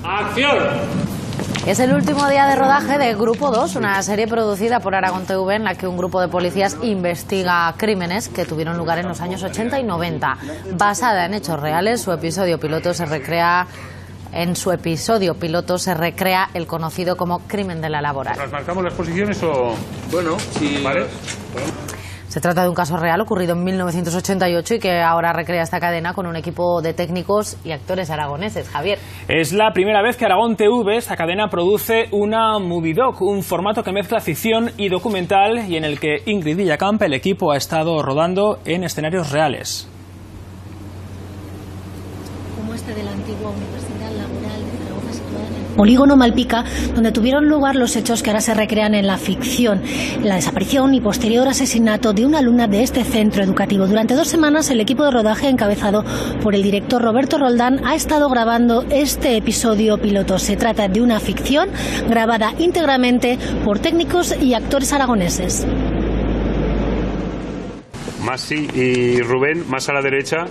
¡Acción! Es el último día de rodaje de Grupo 2, una serie producida por Aragón TV en la que un grupo de policías investiga crímenes que tuvieron lugar en los años 80 y 90. Basada en hechos reales, su episodio piloto se recrea el conocido como crimen de la laboral. ¿Nos marcamos las posiciones o...? Bueno, sí. ¿Vale? Se trata de un caso real ocurrido en 1988 y que ahora recrea esta cadena con un equipo de técnicos y actores aragoneses. Javier. Es la primera vez que Aragón TV, esta cadena, produce una Movie Doc, un formato que mezcla ficción y documental y en el que Ingrid Villacampa, el equipo, ha estado rodando en escenarios reales. Como este de la antigua Universidad Laboral de Zaragoza, situada en el Polígono Malpica, donde tuvieron lugar los hechos que ahora se recrean en la ficción. La desaparición y posterior asesinato de una alumna de este centro educativo. Durante 2 semanas, el equipo de rodaje, encabezado por el director Roberto Roldán, ha estado grabando este episodio piloto. Se trata de una ficción grabada íntegramente por técnicos y actores aragoneses. Masi y Rubén, más a la derecha.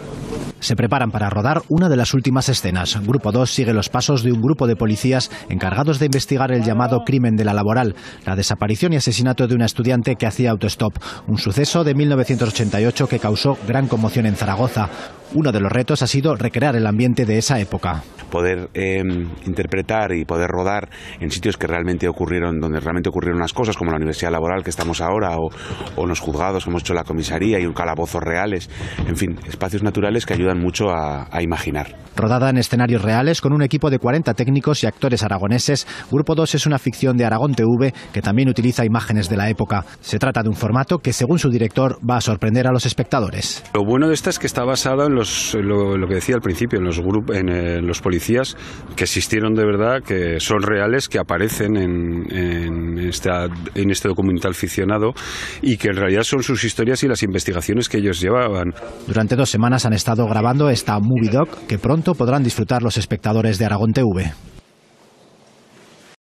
Se preparan para rodar una de las últimas escenas. Grupo 2 sigue los pasos de un grupo de policías encargados de investigar el llamado crimen de la laboral, la desaparición y asesinato de una estudiante que hacía autostop, un suceso de 1988 que causó gran conmoción en Zaragoza. Uno de los retos ha sido recrear el ambiente de esa época. Poder interpretar y poder rodar en sitios que realmente ocurrieron, donde realmente ocurrieron las cosas, como la Universidad Laboral que estamos ahora, o en los juzgados que hemos hecho la comisaría y un calabozos reales, en fin, espacios naturales que ayudan mucho a imaginar. Rodada en escenarios reales con un equipo de 40 técnicos y actores aragoneses, Grupo 2 es una ficción de Aragón TV que también utiliza imágenes de la época. Se trata de un formato que, según su director, va a sorprender a los espectadores. Lo bueno de esta es que está basado en lo que decía al principio, en los policías que existieron de verdad, que son reales, que aparecen en este documental ficcionado y que en realidad son sus historias y las investigaciones que ellos llevaban. Durante 2 semanas han estado grabando esta Movie Doc que pronto podrán disfrutar los espectadores de Aragón TV.